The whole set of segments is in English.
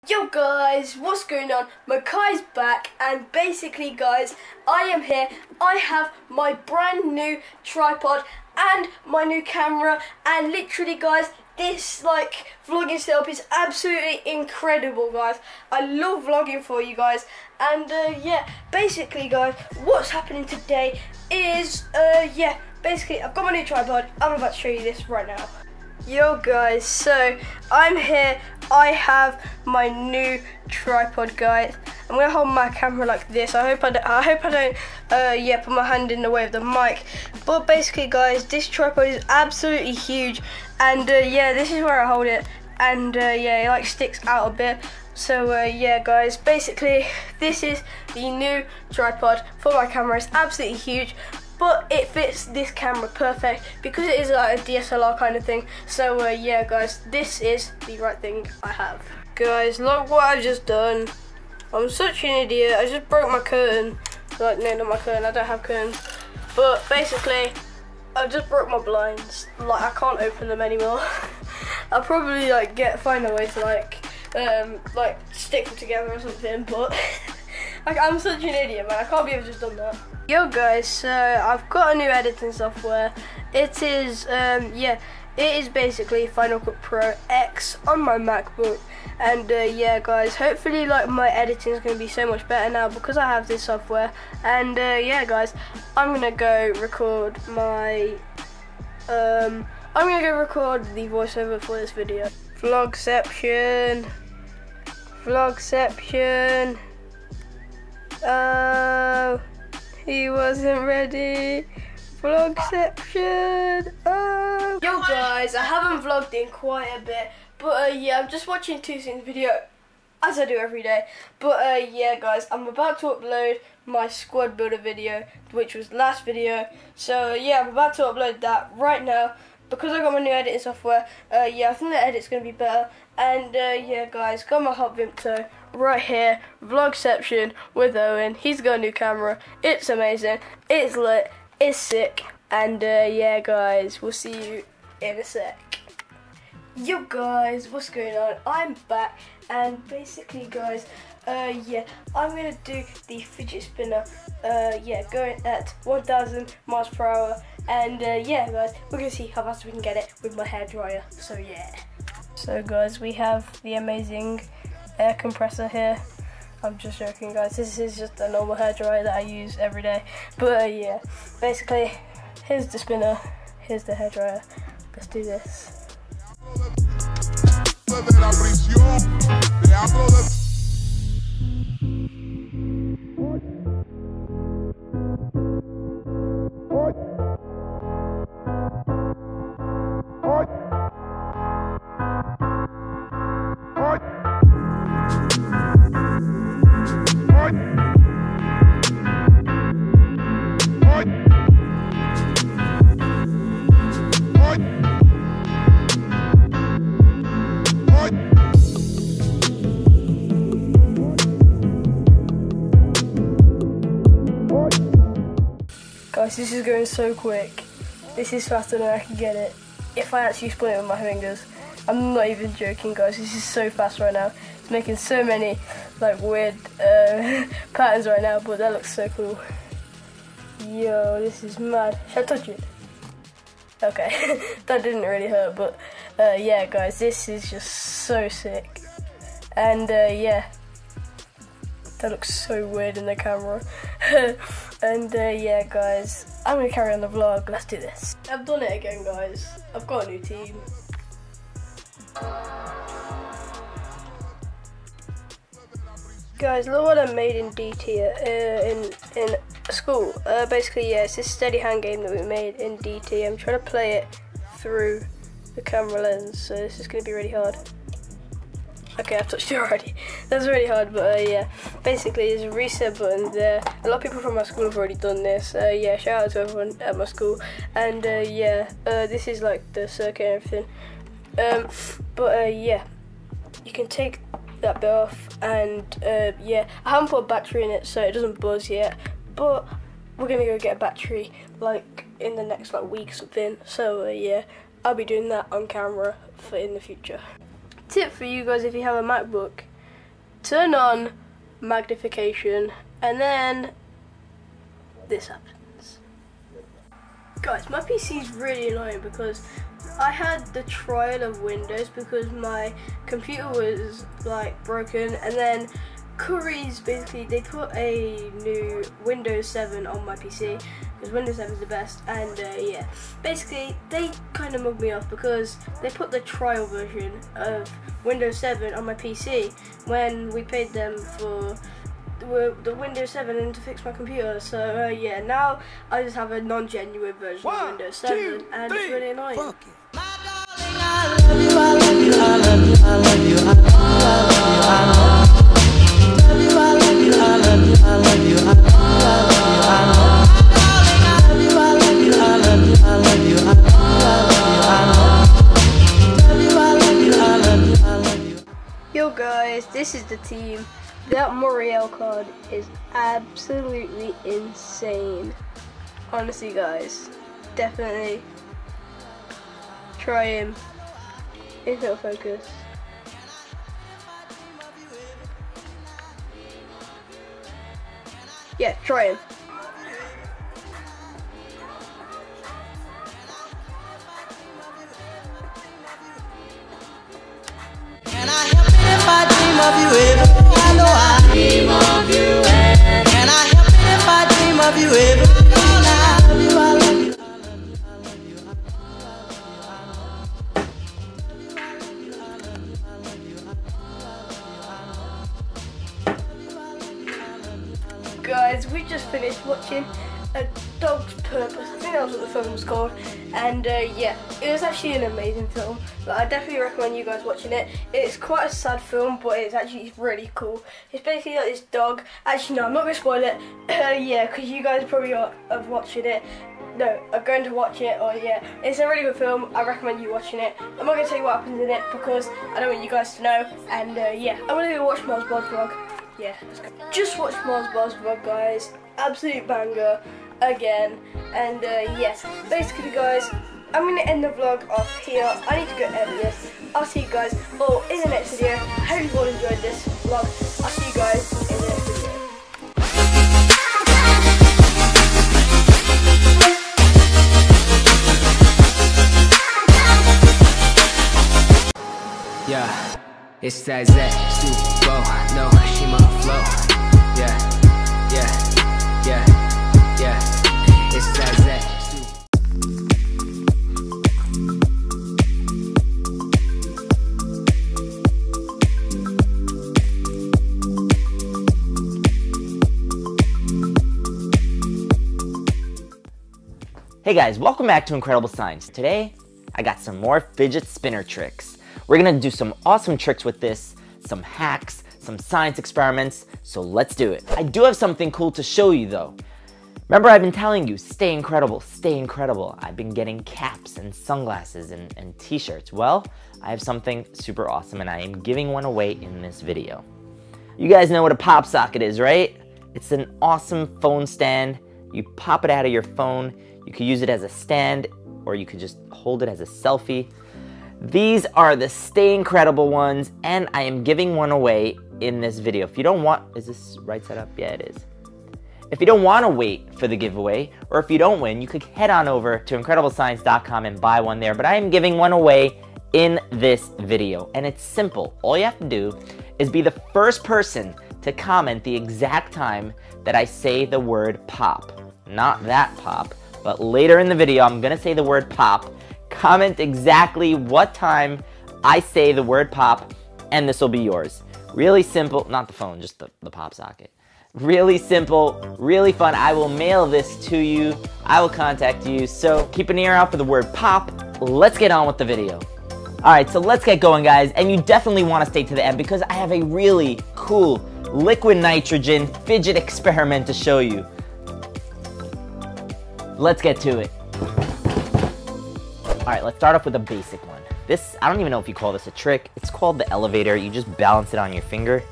Yo guys, what's going on? Makai's back, and basically guys, I am here. I have my brand new tripod and my new camera, and literally guys, this vlogging setup is absolutely incredible guys. I love vlogging for you guys, and yeah, basically guys, what's happening today is basically I've got my new tripod. I'm about to show you this right now. Yo guys, so I'm here. I have my new tripod guys. I'm gonna hold my camera like this. I hope I don't put my hand in the way of the mic. But basically guys, this tripod is absolutely huge, and yeah, this is where I hold it, and yeah, it sticks out a bit. So yeah guys, basically this is the new tripod for my camera. It's absolutely huge, but it fits this camera perfect because it is like a DSLR kind of thing. So yeah guys, this is the right thing I have. Guys, look what I've just done. I'm such an idiot. I just broke my curtain. No, not my curtain, I don't have curtains. But basically, I just broke my blinds. I can't open them anymore. I'll probably find a way to stick them together or something, but I'm such an idiot, man. I can't believe I've just done that. Yo guys, so I've got a new editing software. It is it is basically Final Cut Pro X on my MacBook, and yeah guys, hopefully my editing is going to be so much better now because I have this software. And yeah guys, I'm gonna go record my I'm gonna go record the voiceover for this video. Vlogception. Oh, he wasn't ready. Vlogception. Oh. Yo guys, I haven't vlogged in quite a bit, but yeah, I'm just watching Too Soon's video as I do every day. But yeah guys, I'm about to upload my squad builder video, which was last video. So yeah, I'm about to upload that right now because I got my new editing software. Yeah, I think the edit's gonna be better. And yeah guys, got my Hot Vimto right here, Vlogception with Owen. He's got a new camera. It's amazing, it's lit, it's sick. And yeah guys, we'll see you in a sec. Yo guys, what's going on? I'm back, and basically guys, yeah, I'm gonna do the fidget spinner, yeah, going at 1,000 miles per hour. And yeah guys, we're gonna see how fast we can get it with my hairdryer. So yeah. So guys, we have the amazing air compressor here. I'm just joking guys, this is just a normal hairdryer that I use every day. But yeah, basically, here's the spinner, here's the hairdryer. Let's do this. Guys, this is going so quick. This is faster than I can get it if I actually split it with my fingers. I'm not even joking guys, this is so fast right now. It's making so many weird patterns right now, but that looks so cool. Yo, this is mad. Should I touch it? Okay, that didn't really hurt, but yeah guys, this is just so sick. And yeah, that looks so weird in the camera. And yeah guys, I'm gonna carry on the vlog. Let's do this. I've done it again guys. I've got a new team. Guys, look what I made in DT in school. Basically yeah, it's this steady hand game that we made in DT. I'm trying to play it through the camera lens, so this is gonna be really hard. Okay, I've touched it already. That's really hard, but yeah. Basically, there's a reset button there. A lot of people from my school have already done this. Yeah, shout out to everyone at my school. And yeah, this is the circuit and everything. But yeah, you can take that bit off, and yeah, I haven't put a battery in it, so it doesn't buzz yet. But we're gonna go get a battery in the next week or something. So yeah, I'll be doing that on camera in the future. Tip for you guys, if you have a MacBook, turn on magnification, and then this happens. Guys, my PC is really annoying because I had the trial of Windows because my computer was like broken, and then Curry's basically, they put a new Windows 7 on my PC because Windows 7 is the best, and yeah, basically they kind of mugged me off because they put the trial version of Windows 7 on my PC when we paid them for the Windows 7 and to fix my computer. So yeah, now I just have a non-genuine version of Windows 7, and it's really annoying. Yo guys, this is the team. That Muriel card is absolutely insane. Honestly guys, definitely try him if it'll focus. Yeah, try him. Can I help it if I dream of you ever? I know I dream of you ever. Can I help it if I dream of you ever? I love you, I love you, Guys, we just finished watching A Dog's Purpose. I think that was what the film was called. And yeah, it was actually an amazing film. But I definitely recommend you guys watching it. It's quite a sad film, but it's actually really cool. It's basically like this dog. Actually, no, I'm not going to spoil it. Yeah, because you guys probably are watching it. No, are going to watch it, or yeah, it's a really good film. I recommend you watching it. I'm not going to tell you what happens in it because I don't want you guys to know. And yeah, I'm going to go watch Miles Bob's vlog. Yeah, let's go. Just watch Miles Bob's vlog, guys. Absolute banger again. And yeah, basically guys, I'm going to end the vlog off here. I need to go edit this. I'll see you guys all in the next video. I hope you all enjoyed this vlog. I'll see you guys in the next video. Yeah, it's that Zach Super Bowl. No, she my flow. Yeah, yeah, yeah, yeah. It's that Zach Super. Hey guys, welcome back to Incredible Science. Today, I got some more fidget spinner tricks. We're gonna do some awesome tricks with this, some hacks, some science experiments, so let's do it. I do have something cool to show you though. Remember I've been telling you, stay incredible, stay incredible. I've been getting caps and sunglasses and t-shirts. Well, I have something super awesome and I am giving one away in this video. You guys know what a pop socket is, right? It's an awesome phone stand. You pop it out of your phone. You could use it as a stand or you could just hold it as a selfie. These are the Stay Incredible ones, and I am giving one away in this video. If you don't want, is this right set up? Yeah, it is. If you don't want to wait for the giveaway, or if you don't win, you could head on over to IncredibleScience.com and buy one there, but I am giving one away in this video, and it's simple. All you have to do is be the first person to comment the exact time that I say the word pop. Not that pop, but later in the video, I'm gonna say the word pop. Comment exactly what time I say the word pop, and this will be yours. Really simple, not the phone, just the pop socket. Really simple, really fun. I will mail this to you. I will contact you, so keep an ear out for the word pop. Let's get on with the video. All right, so let's get going, guys, and you definitely want to stay to the end because I have a really cool liquid nitrogen fidget experiment to show you. Let's get to it. All right, let's start off with a basic one. This, I don't even know if you call this a trick. It's called the elevator. You just balance it on your finger.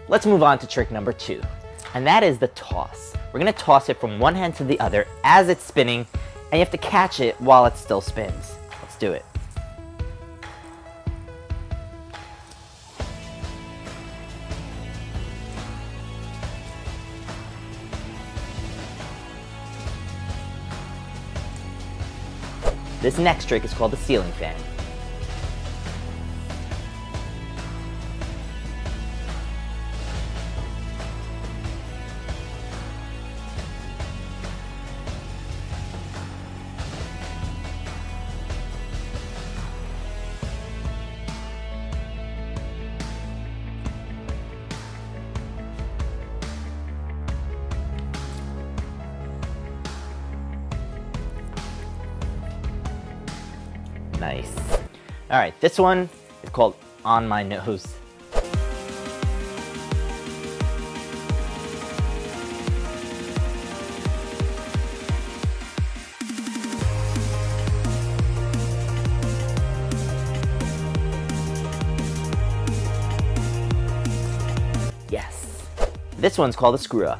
Let's move on to trick number 2, and that is the toss. We're gonna toss it from one hand to the other as it's spinning, and you have to catch it while it still spins. Let's do it. This next trick is called the ceiling fan. Nice. All right, this one is called On My Nose. Yes. This one's called a screw up.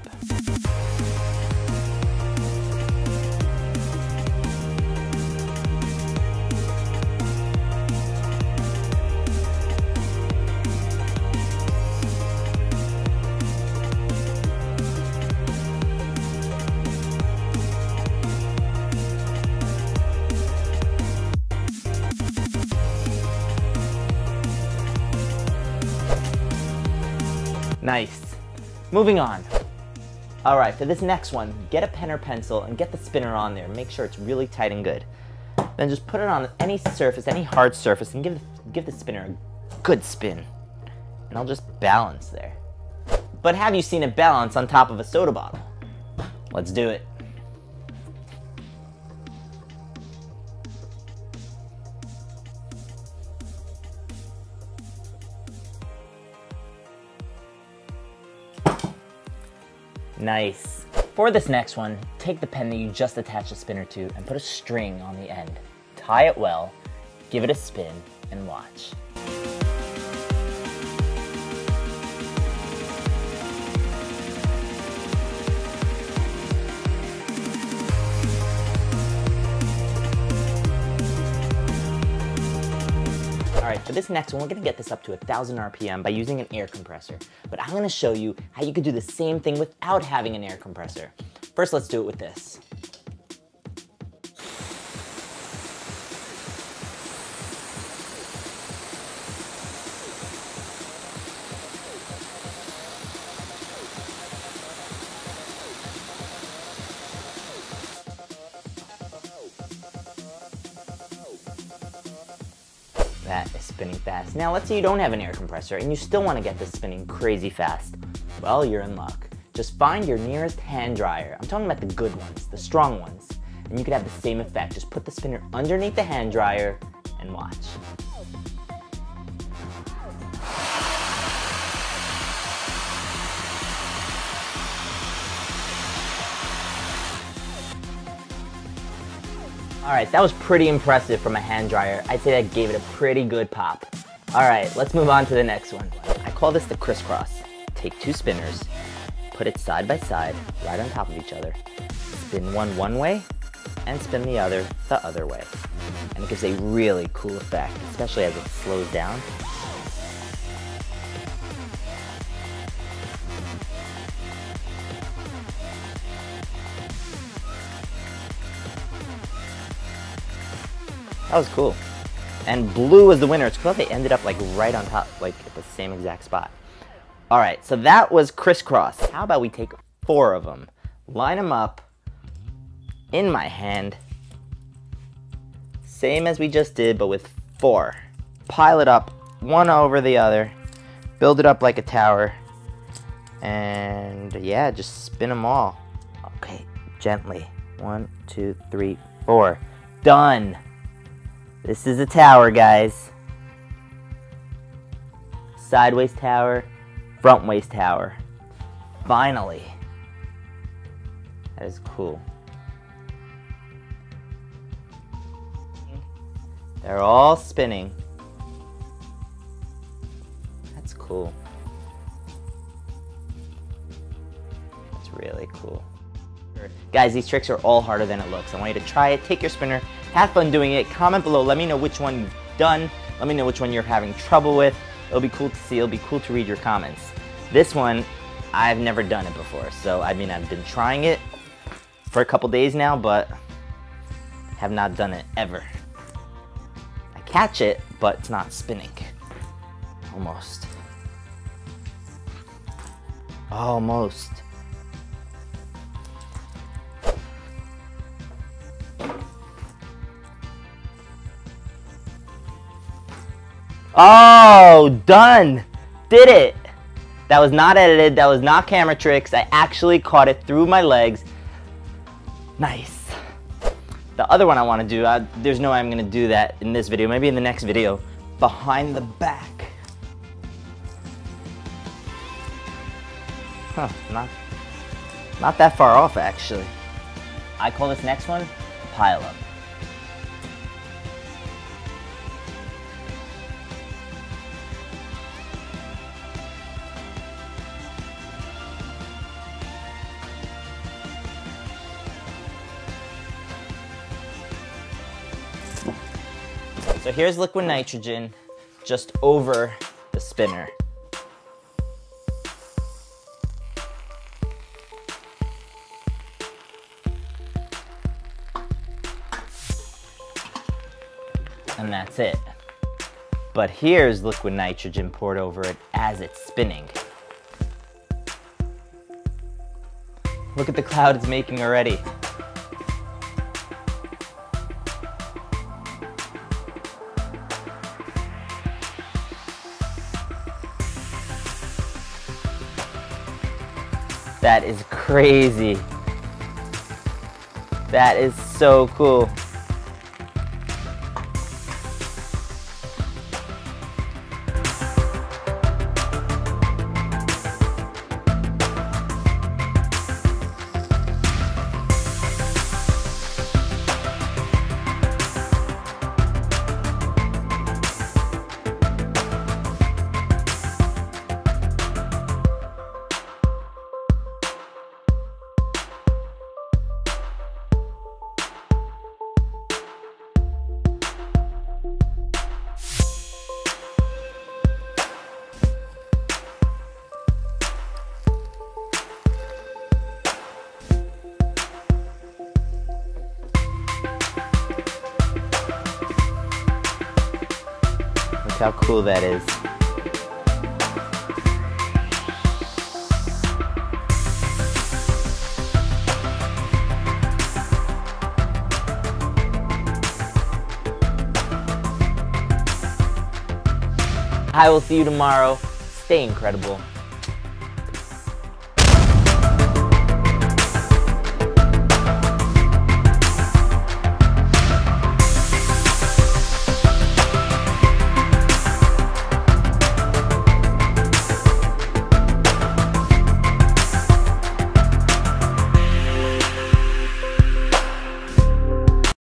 Nice. Moving on. All right, for this next one, get a pen or pencil and get the spinner on there. Make sure it's really tight and good. Then just put it on any surface, any hard surface, and give the spinner a good spin. And I'll just balance there. But have you seen it balance on top of a soda bottle? Let's do it. Nice. For this next one, take the pen that you just attached the spinner to and put a string on the end. Tie it well, give it a spin, and watch. Alright, for this next one, we're going to get this up to 1,000 RPM by using an air compressor. But I'm going to show you how you could do the same thing without having an air compressor. First, let's do it with this. That is spinning fast. Now let's say you don't have an air compressor and you still want to get this spinning crazy fast. Well, you're in luck. Just find your nearest hand dryer. I'm talking about the good ones, the strong ones. And you could have the same effect. Just put the spinner underneath the hand dryer and watch. Alright, that was pretty impressive from a hand dryer. I'd say that gave it a pretty good pop. Alright, let's move on to the next one. I call this the crisscross. Take two spinners, put it side by side, right on top of each other. Spin one way, and spin the other way. And it gives a really cool effect, especially as it slows down. That was cool. And blue was the winner. It's cool they ended up like right on top, like at the same exact spot. Alright, so that was crisscross. How about we take 4 of them, line them up in my hand, same as we just did, but with 4. Pile it up, one over the other, build it up like a tower, and yeah, just spin them all. Okay, gently. 1, 2, 3, 4. Done! This is a tower, guys. Sideways tower, frontways tower. Finally. That is cool. They're all spinning. That's cool. That's really cool. Guys, these tricks are all harder than it looks. I want you to try it, take your spinner, have fun doing it. Comment below, let me know which one you've done. Let me know which one you're having trouble with. It'll be cool to see, it'll be cool to read your comments. This one, I've never done it before. So, I mean, I've been trying it for a couple days now, but have not done it ever. I catch it, but it's not spinning. Almost. Almost. Oh, done! Did it! That was not edited, that was not camera tricks. I actually caught it through my legs. Nice. The other one I want to do, there's no way I'm going to do that in this video, maybe in the next video. Behind the back. Huh, not that far off actually. I call this next one pile up. So here's liquid nitrogen just over the spinner. And that's it. But here's liquid nitrogen poured over it as it's spinning. Look at the cloud it's making already. That is crazy. That is so cool. Look how cool that is. I will see you tomorrow. Stay incredible.